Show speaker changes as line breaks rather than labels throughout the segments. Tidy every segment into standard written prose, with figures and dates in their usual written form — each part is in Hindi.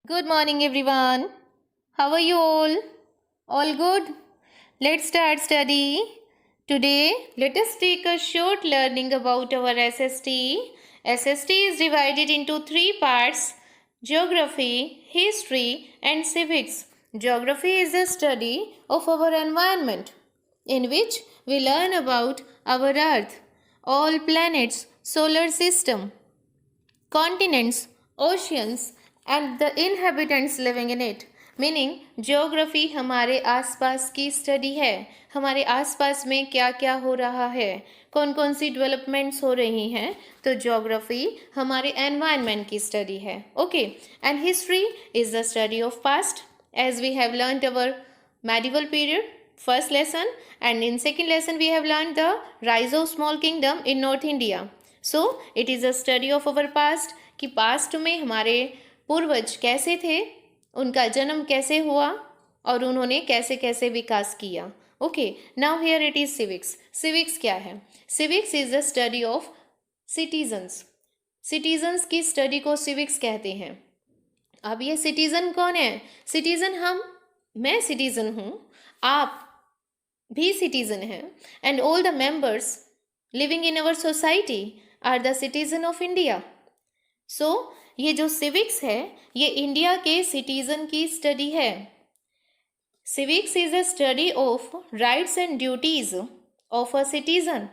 Good morning, everyone. How are you all? All good? Let's start study. Today, let us take a short learning about our SST. SST is divided into three parts: geography, history, and civics. Geography is the study of our environment, in which we learn about our Earth, all planets, solar system, continents, oceans and the inhabitants living in it. Meaning geography हमारे आसपास की स्टडी है, हमारे आसपास में क्या क्या हो रहा है, कौन कौन सी डेवलपमेंट्स हो रही हैं, तो ज्योग्राफी हमारे एनवायरनमेंट की स्टडी है. Okay. And history is the study of past, as we have learned our medieval period first lesson, and in second lesson we have learned the rise of small kingdom in North India. So it is a study of our past कि पास्ट में हमारे पूर्वज कैसे थे, उनका जन्म कैसे हुआ और उन्होंने कैसे कैसे विकास किया. Okay. Now here it is civics. Civics क्या है? Civics is the study of citizens. Citizens की स्टडी को सिविक्स कहते हैं. अब ये सिटीजन कौन है? सिटीजन मैं सिटीजन हूँ, आप भी सिटीजन हैं, and all the members living in our society are the citizen of India. So ये जो सिविक्स है ये इंडिया के सिटीजन की स्टडी है. Civics is a study of rights and duties of a citizen.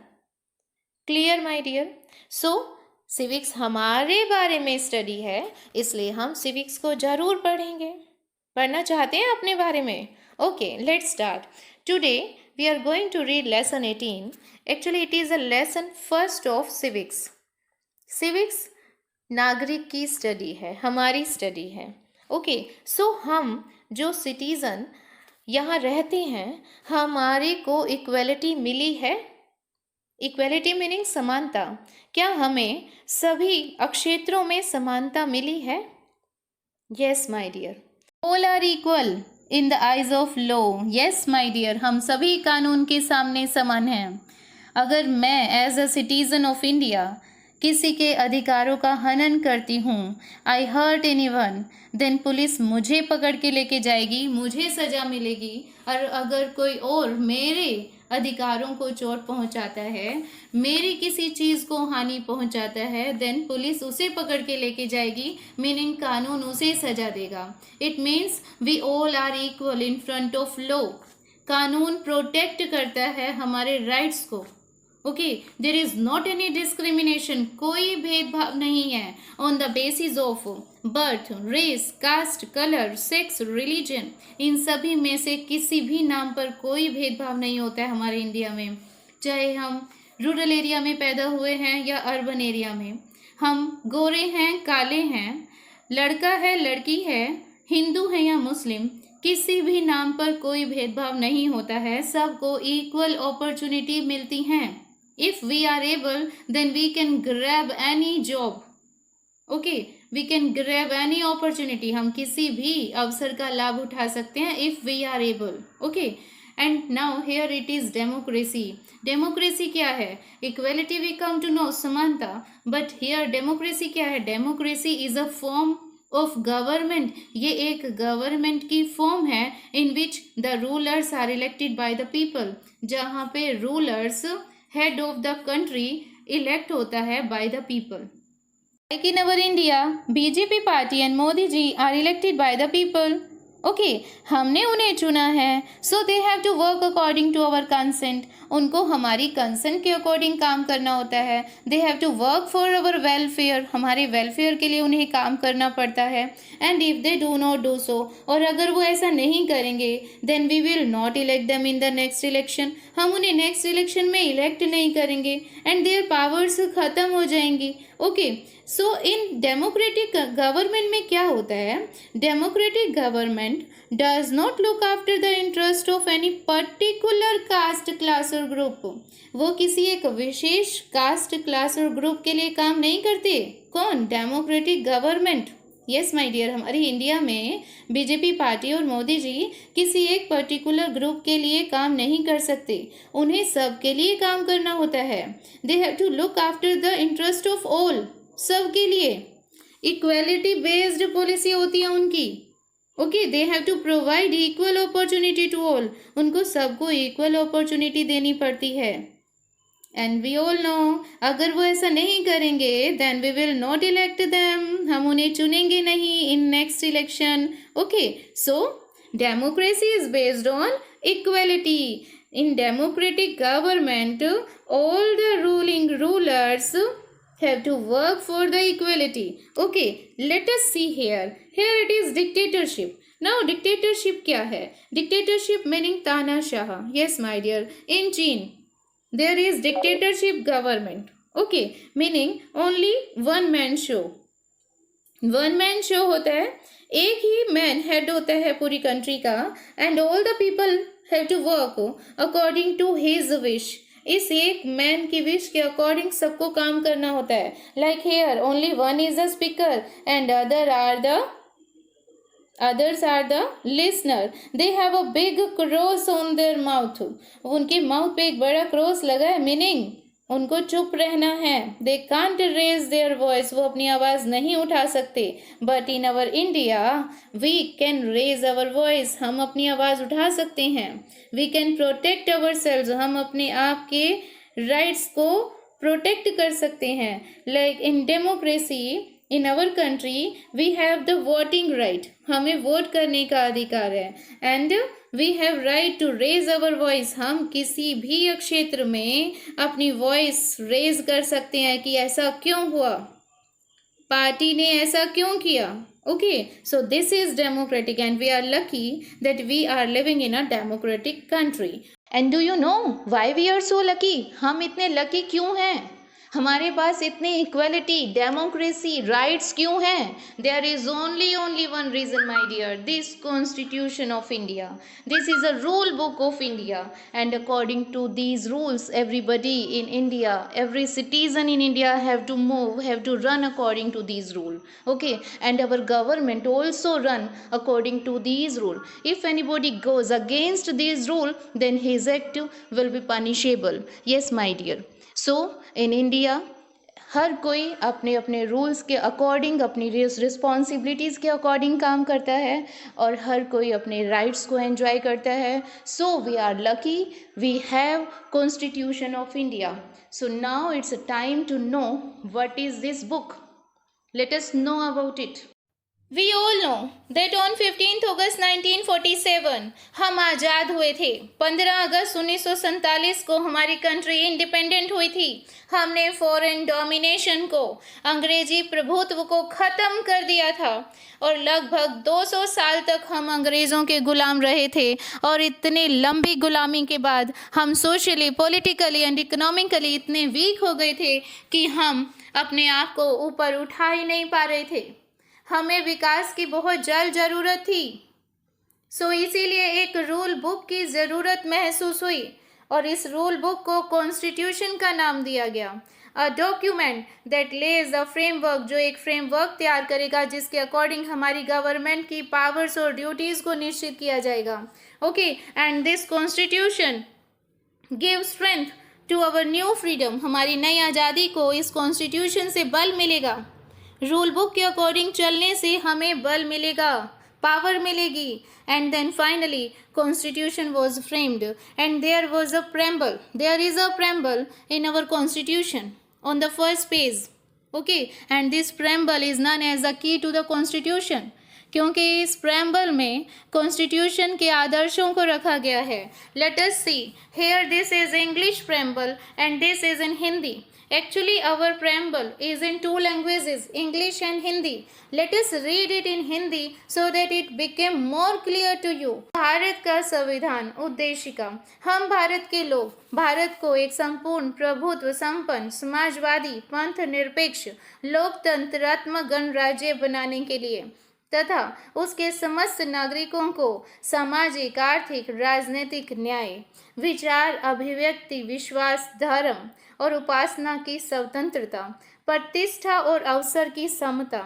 Clear my dear? So civics हमारे बारे में स्टडी है, इसलिए हम सिविक्स को जरूर पढ़ेंगे. पढ़ना चाहते हैं अपने बारे में? Okay, let's start. Today we are going to read lesson 18. Actually it is a lesson first of civics. Civics नागरिक की स्टडी है, हमारी स्टडी है. ओके. सो हम जो सिटीज़न यहाँ रहते हैं, हमारे को इक्वलिटी मिली है. इक्वलिटी मीनिंग समानता. क्या हमें सभी क्षेत्रों में समानता मिली है? Yes my dear. All are equal in the eyes of law. Yes my dear, हम सभी कानून के सामने समान हैं. अगर मैं as a citizen of India किसी के अधिकारों का हनन करती हूँ, I hurt anyone, then police मुझे पकड़ के लेके जाएगी, मुझे सज़ा मिलेगी. और अगर कोई और मेरे अधिकारों को चोट पहुंचाता है, मेरी किसी चीज़ को हानि पहुंचाता है, देन पुलिस उसे पकड़ के लेके जाएगी, मीनिंग कानून उसे सजा देगा. It means we all are equal in front of law. कानून प्रोटेक्ट करता है हमारे राइट्स को. Okay. There is not any discrimination. कोई भेदभाव नहीं है on the basis of birth, race, caste, colour, sex, religion. इन सभी में से किसी भी नाम पर कोई भेदभाव नहीं होता है हमारे इंडिया में. चाहे हम रूरल एरिया में पैदा हुए हैं या अर्बन एरिया में, हम गोरे हैं, काले हैं, लड़का है, लड़की है, हिंदू है या मुस्लिम, किसी भी नाम पर कोई भेदभाव नहीं होता है. सबको इक्वल अपॉर्चुनिटी मिलती हैं. If we are able, then we can grab any job. Okay, we can grab any opportunity. हम किसी भी अवसर का लाभ उठा सकते हैं if we are able. Okay, and now here it is democracy. Democracy क्या है? Equality we come to know, समानता. But here democracy क्या है? Democracy is a form of government. ये एक गवर्नमेंट की फॉर्म है in which the rulers are elected by the people. जहाँ पे rulers head of the country elect होता है by the people. Like in our India, BJP party and Modi ji are elected by the people. Okay. हमने उन्हें चुना है, so they have to work according to our consent. उनको हमारी कंसेंट के अकॉर्डिंग काम करना होता है. They have to work for our welfare. हमारे वेलफेयर के लिए उन्हें काम करना पड़ता है. And if they do not do so, और अगर वो ऐसा नहीं करेंगे, then we will not elect them in the next election. हम उन्हें नेक्स्ट इलेक्शन में इलेक्ट नहीं करेंगे एंड देयर पावर्स खत्म हो जाएंगी. Okay. So in democratic government में क्या होता है? Democratic government does not look after the interest of any particular caste, class और ग्रुप. वो किसी एक विशेष कास्ट, क्लास और ग्रुप के लिए काम नहीं करते. कौन? Democratic government. Yes my dear, हमारी इंडिया में बीजेपी पार्टी और मोदी जी किसी एक पर्टिकुलर ग्रुप के लिए काम नहीं कर सकते. उन्हें सबके लिए काम करना होता है. They have to look after the interest of all. सबके लिए. इक्वेलिटी बेस्ड पॉलिसी होती है उनकी। Okay, they have to provide equal opportunity to all, उनको सबको इक्वल अपॉर्चुनिटी देनी पड़ती है। एंड वी ऑल नो, अगर वो ऐसा नहीं करेंगे then we will not elect them, हम उन्हें चुनेंगे नहीं in next election. Okay, so democracy is based on equality. In democratic government all the ruling rulers have to work for the equality. Okay, let us see here. Here it is dictatorship. Now dictatorship क्या है? Dictatorship meaning तानाशाह. Yes my dear, in China there is dictatorship government. Okay, meaning only one man show. One man show होता है, एक ही मैन हेड होता है पूरी कंट्री का, and all the people have to work according to his wish. इस एक मैन की विश के अकॉर्डिंग सबको काम करना होता है। Like here only one is the speaker and others are the listener. They have a big cross on their mouth. उनके माउथ पे एक बड़ा क्रॉस लगा है, मीनिंग उनको चुप रहना है। They can't raise their voice. वो अपनी आवाज़ नहीं उठा सकते। But in our India, we can raise our voice. हम अपनी आवाज़ उठा सकते हैं। We can protect ourselves. हम अपने आप के राइट्स को प्रोटेक्ट कर सकते हैं। Like in democracy, in our country, we have the voting right. हमें वोट करने का अधिकार है। And we have right to raise our voice. हम किसी भी क्षेत्र में अपनी वॉइस रेज कर सकते हैं कि ऐसा क्यों हुआ, पार्टी ने ऐसा क्यों किया। Okay, so this is democratic and we are lucky that we are living in a democratic country. And do you know why we are so lucky? हम इतने लकी क्यों हैं? हमारे पास इतनी इक्वलिटी, डेमोक्रेसी, राइट्स क्यों हैं? There is only one reason my dear, this constitution of India. This is a rule book of India and according to these rules everybody in India, every citizen in India have to run according to these rule. Okay, and our government also run according to these rule. If anybody goes against these rule then his act will be punishable. Yes my dear, so in India हर कोई अपने अपने रूल्स के अकॉर्डिंग, अपनी रिस्पॉन्सिबिलिटीज़ के अकॉर्डिंग काम करता है और हर कोई अपने राइट्स को एंजॉय करता है। So we are lucky, we have constitution of India. So now it's time to know what is this book. Let us know about it. We all know that on 15th August 1947 हम आज़ाद हुए थे। 15 अगस्त 1947 को हमारी कंट्री इंडिपेंडेंट हुई थी। हमने फॉरेन डोमिनेशन को, अंग्रेजी प्रभुत्व को ख़त्म कर दिया था और लगभग 200 साल तक हम अंग्रेज़ों के गुलाम रहे थे। और इतनी लंबी गुलामी के बाद हम सोशली, पॉलिटिकली एंड इकोनॉमिकली इतने वीक हो गए थे कि हम अपने आप को ऊपर उठा ही नहीं पा रहे थे। हमें विकास की बहुत जल्द ज़रूरत थी। सो इसीलिए एक रूल बुक की ज़रूरत महसूस हुई और इस रूल बुक को कॉन्स्टिट्यूशन का नाम दिया गया। A document that lays a framework, जो एक फ्रेमवर्क तैयार करेगा जिसके अकॉर्डिंग हमारी गवर्नमेंट की पावर्स और ड्यूटीज़ को निश्चित किया जाएगा। Okay, and this constitution give strength to our new freedom. हमारी नई आज़ादी को इस कॉन्स्टिट्यूशन से बल मिलेगा। रूल बुक के अकॉर्डिंग चलने से हमें बल मिलेगा, पावर मिलेगी। And then finally constitution was framed and there was a preamble, there is a preamble in our constitution on the first page. Okay, and this preamble is known as the key to the constitution, क्योंकि इस प्रेम्बल में कॉन्स्टिट्यूशन के आदर्शों को रखा गया है। Let us see here, this is English preamble and this is in Hindi. Actually, our preamble is in two languages, English and Hindi. Let us read it in Hindi so that it became more clear to you. Bharat का संविधान उद्देशिका। हम भारत के लोग भारत को एक संपूर्ण, प्रभुत्व संपन्न, समाजवादी, पंथ निरपेक्ष, लोकतंत्रात्मक गणराज्य बनाने के लिए तथा उसके समस्त नागरिकों को सामाजिक, आर्थिक, राजनीतिक न्याय, विचार, अभिव्यक्ति, विश्वास, धर्म और उपासना की स्वतंत्रता, प्रतिष्ठा और अवसर की समता,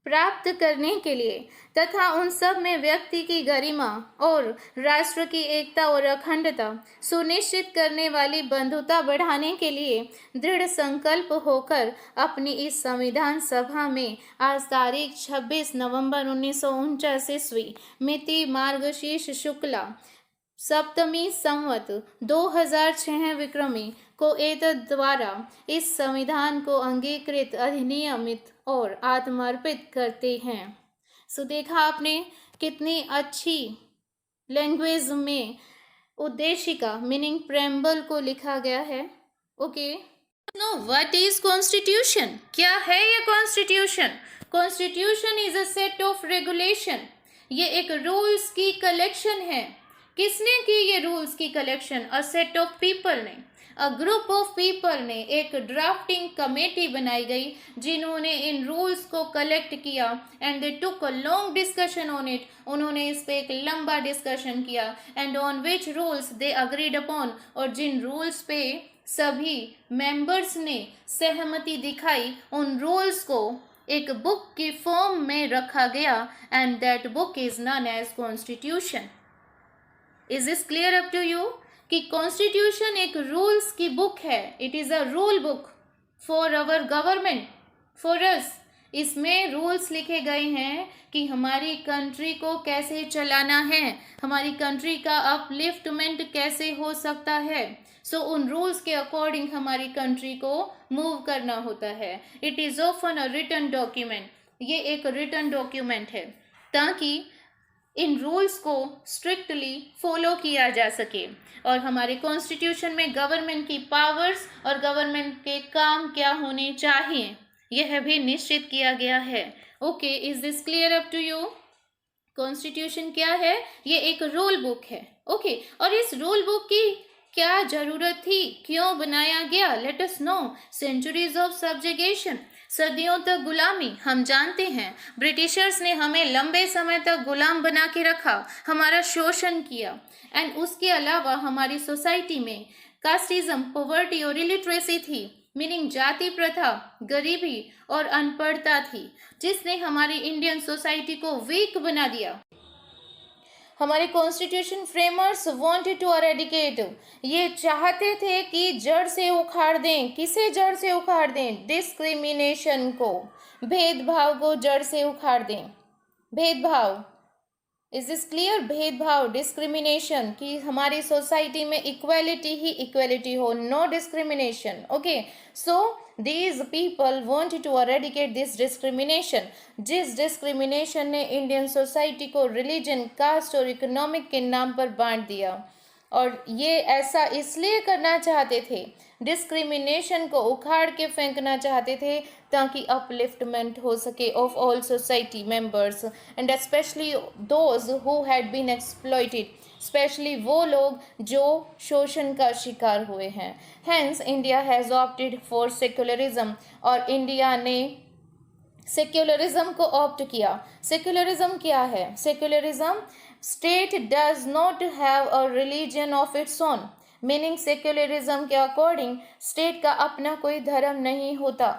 प्राप्त करने के लिए तथा उन सब में व्यक्ति की गरिमा और राष्ट्र की एकता और अखंडता सुनिश्चित करने वाली बंधुता बढ़ाने के लिए दृढ़ संकल्प होकर अपनी इस संविधान सभा में आज तारीख 26 नवंबर 1949 ईस्वी मिति मार्गशीर्ष शुक्ला सप्तमी संवत 2006 विक्रमी को एतद द्वारा इस संविधान को अंगीकृत अधिनियमित और आत्मर्पित करते हैं। सो देखा आपने कितनी अच्छी लैंग्वेज में उद्देशिका मीनिंग प्रेम्बल को लिखा गया है। Okay, no what is constitution? क्या है ये constitution? Constitution is a set of regulation. ये एक रूल्स की कलेक्शन है। किसने की ये रूल्स की collection? A set of people ने, अ ग्रुप ऑफ पीपल ने, एक ड्राफ्टिंग कमेटी बनाई गई जिन्होंने इन रूल्स को कलेक्ट किया and they took a long discussion on it. उन्होंने इस पे एक लंबा डिस्कशन किया and on which rules they agreed upon, और जिन रूल्स पे सभी मेंबर्स ने सहमति दिखाई उन रूल्स को एक बुक की फॉर्म में रखा गया and that book is known as constitution. Is this clear up to you कि कॉन्स्टिट्यूशन एक रूल्स की बुक है। It is a rule book for our government, for us. इसमें रूल्स लिखे गए हैं कि हमारी कंट्री को कैसे चलाना है, हमारी कंट्री का अपलिफ्टमेंट कैसे हो सकता है। सो उन रूल्स के अकॉर्डिंग हमारी कंट्री को मूव करना होता है। It is often a written document. ये एक रिटन डॉक्यूमेंट है ताकि इन रूल्स को स्ट्रिक्टली फॉलो किया जा सके। और हमारे कॉन्स्टिट्यूशन में गवर्नमेंट की पावर्स और गवर्नमेंट के काम क्या होने चाहिए यह भी निश्चित किया गया है। Okay, is this clear up to you? Constitution क्या है? ये एक रूल बुक है। ओके, और इस रूल बुक की क्या जरूरत थी, क्यों बनाया गया? Let us know. Centuries of subjugation, सदियों तक गुलामी। हम जानते हैं ब्रिटिशर्स ने हमें लंबे समय तक गुलाम बना के रखा, हमारा शोषण किया। एंड उसके अलावा हमारी सोसाइटी में कास्टिज्म, पॉवर्टी और इलिटरेसी थी, मीनिंग जाति प्रथा, गरीबी और अनपढ़ता थी, जिसने हमारी इंडियन सोसाइटी को वीक बना दिया। हमारे constitution framers wanted to eradicate, ये चाहते थे कि जड़ से उखाड़ दें। किसे जड़ से उखाड़ दें? डिस्क्रिमिनेशन को, भेदभाव को जड़ से उखाड़ दें। भेदभाव, इज दिस क्लियर? भेदभाव, डिस्क्रिमिनेशन, कि हमारी सोसाइटी में इक्वालिटी ही इक्वालिटी हो, no discrimination. Okay, so these people wanted to eradicate this discrimination, जिस डिस्क्रिमिनेशन ने इंडियन सोसाइटी को रिलीजन, कास्ट और इकोनॉमिक के नाम पर बांट दिया। और ये ऐसा इसलिए करना चाहते थे, डिस्क्रिमिनेशन को उखाड़ के फेंकना चाहते थे ताकि अपलिफ्टमेंट हो सके of all society members and specially those who had been exploited, specially वो लोग जो शोषण का शिकार हुए हैं। Hence India has opted for secularism, और इंडिया ने सेक्युलरिज्म को ऑप्ट किया। सेक्युलरिज्म क्या है? Secularism, state does not have a religion of its own, meaning secularism के अकॉर्डिंग स्टेट का अपना कोई धर्म नहीं होता।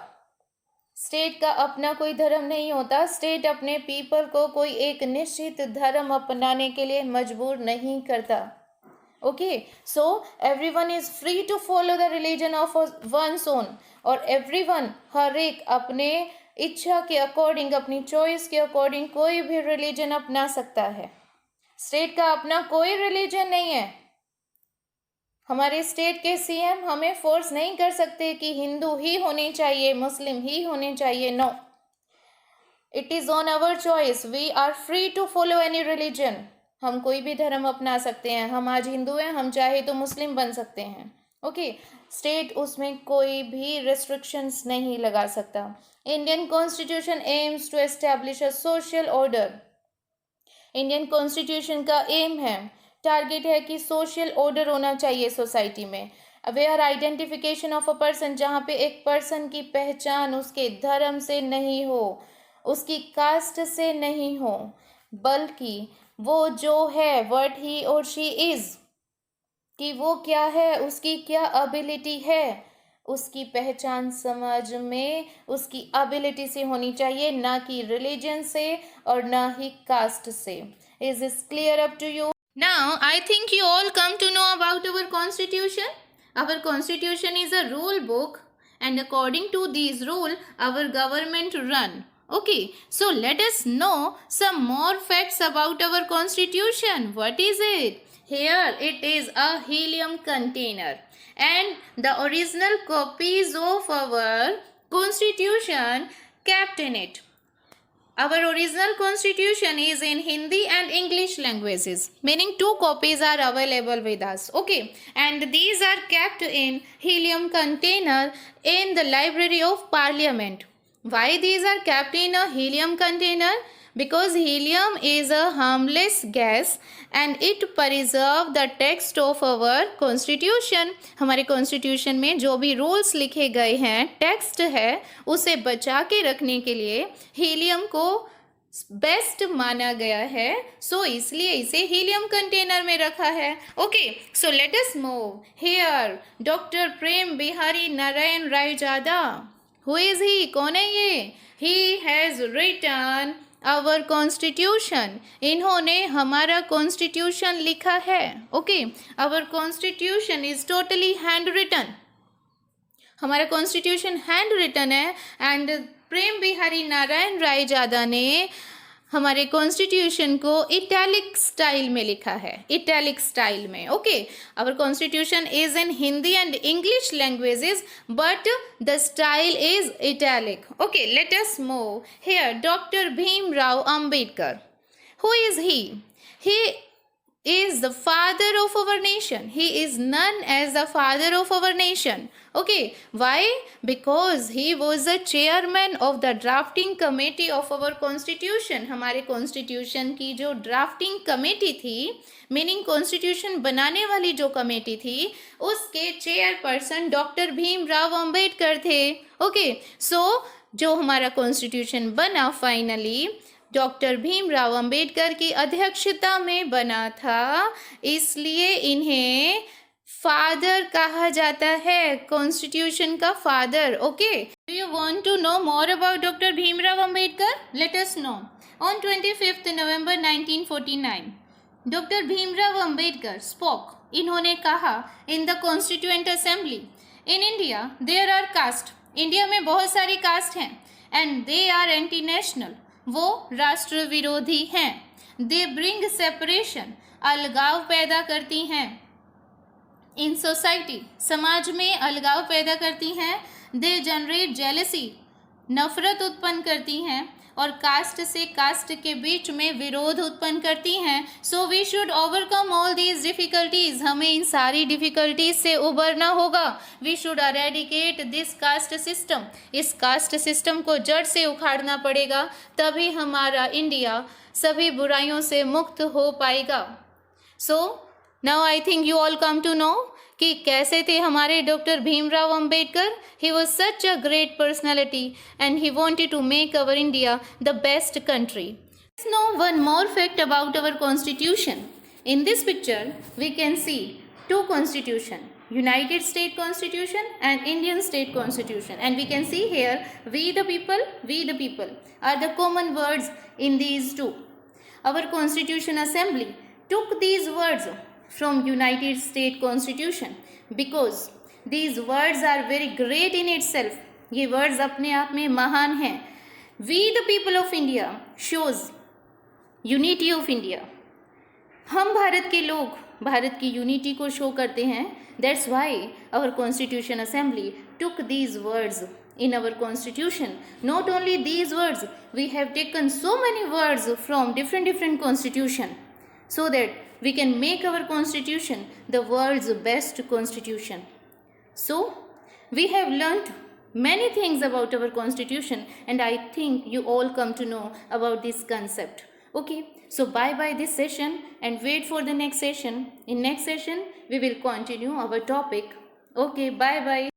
स्टेट का अपना कोई धर्म नहीं होता। स्टेट अपने पीपल को कोई एक निश्चित धर्म अपनाने के लिए मजबूर नहीं करता। Okay, so everyone is free to follow the religion of one's own, और एवरीवन, हर एक अपने इच्छा के अकॉर्डिंग, अपनी चॉइस के अकॉर्डिंग कोई भी रिलीजन अपना सकता है। स्टेट का अपना कोई रिलीजन नहीं है। हमारे स्टेट के सीएम हमें फोर्स नहीं कर सकते कि हिंदू ही होने चाहिए, मुस्लिम ही होने चाहिए। No, it is on our choice. We are free to follow any religion. हम कोई भी धर्म अपना सकते हैं। हम आज हिंदू हैं, हम चाहे तो मुस्लिम बन सकते हैं। ओके, स्टेट उसमें कोई भी रेस्ट्रिक्शंस नहीं लगा सकता। Indian constitution aims to establish a social order. Indian constitution का एम है, टारगेट है कि सोशल ऑर्डर होना चाहिए सोसाइटी में। Where identification of a person, जहाँ पे एक पर्सन की पहचान उसके धर्म से नहीं हो, उसकी कास्ट से नहीं हो, बल्कि वो जो है, व्हाट ही और शी इज, कि वो क्या है, उसकी क्या एबिलिटी है, उसकी पहचान समाज में उसकी एबिलिटी से होनी चाहिए, ना कि रिलीजन से और ना ही कास्ट से. Is this clear up to you? Now, I think you all come to know about our constitution. Our constitution is a rule book, and according to these rules, our government run. Okay, so let us know some more facts about our constitution. What is it? Here it is a helium container, and the original copies of our constitution kept in it. Our original constitution is in Hindi and English languages, meaning 2 copies are available with us. Okay, and these are kept in helium container in the Library of Parliament. Why these are kept in a helium container? Because helium is a harmless gas and it preserve the text of our constitution. हमारे constitution में जो भी rules लिखे गए हैं, text है, उसे बचा के रखने के लिए helium को बेस्ट माना गया है. सो इसलिए इसे हीलियम कंटेनर में रखा है. Okay, so let us move here. Doctor Prem Bihari Narayan Raizada. Who is he? कौन है ये? He has written our constitution. इन्होंने हमारा कॉन्स्टिट्यूशन लिखा है. Okay, our constitution is totally hand written. हमारा कॉन्स्टिट्यूशन हैंड रिटन है एंड प्रेम बिहारी नारायण रायजादा ने हमारे कॉन्स्टिट्यूशन को इटैलिक स्टाइल में लिखा है. इटैलिक स्टाइल में. Okay, our constitution is in Hindi and English languages but the style is italic. Okay, late us move here. Doctor Bhimrao Ambedkar. Who is he? He is the father of our nation. He is known as the father of our nation. Okay, why? Because he was the chairman of the drafting committee of our constitution. हमारे constitution की जो drafting committee थी, meaning constitution बनाने वाली जो committee थी, उसके chairperson डॉक्टर भीमराव अंबेडकर थे. Okay, so जो हमारा constitution बना finally डॉक्टर भीमराव अंबेडकर की अध्यक्षता में बना था, इसलिए इन्हें फादर कहा जाता है. कॉन्स्टिट्यूशन का father. Okay, do you want to know more about doctor Bhimrao Ambedkar? Let us know. On 25 November 1949 doctor Bhimrao Ambedkar spoke. इन्होंने कहा in the constituent assembly, in India there are caste. India में बहुत सारी कास्ट हैं and they are anti national. वो राष्ट्र विरोधी हैं. They bring separation. अलगाव पैदा करती हैं. इन सोसाइटी, समाज में अलगाव पैदा करती हैं. They generate jealousy. नफरत उत्पन्न करती हैं और कास्ट से कास्ट के बीच में विरोध उत्पन्न करती हैं. So we should overcome all these difficulties. हमें इन सारी डिफिकल्टीज से उबरना होगा. We should eradicate this caste system. इस कास्ट सिस्टम को जड़ से उखाड़ना पड़ेगा, तभी हमारा इंडिया सभी बुराइयों से मुक्त हो पाएगा. So now I think you all come to know कि कैसे थे हमारे doctor Bhimrao Ambedkar. He was such a great personality and he wanted to make our India the best country. Let's know one more fact about our constitution. In this picture we can see 2 constitution, United States Constitution and Indian State Constitution, and we can see here we the people are the common words in these two. Our Constitution Assembly took these words from United States Constitution because these words are very great in itself. ये words अपने आप में महान हैं. We the people of India shows unity of India. हम भारत के लोग भारत की यूनिटी को शो करते हैं. That's why our Constitution Assembly took these words in our Constitution. Not only these words, we have taken so many words from different Constitution so that we can make our Constitution the world's best Constitution. So, we have learnt many things about our Constitution and I think you all come to know about this concept. Okay, so bye this session and wait for the next session. In next session, we will continue our topic. Okay, bye.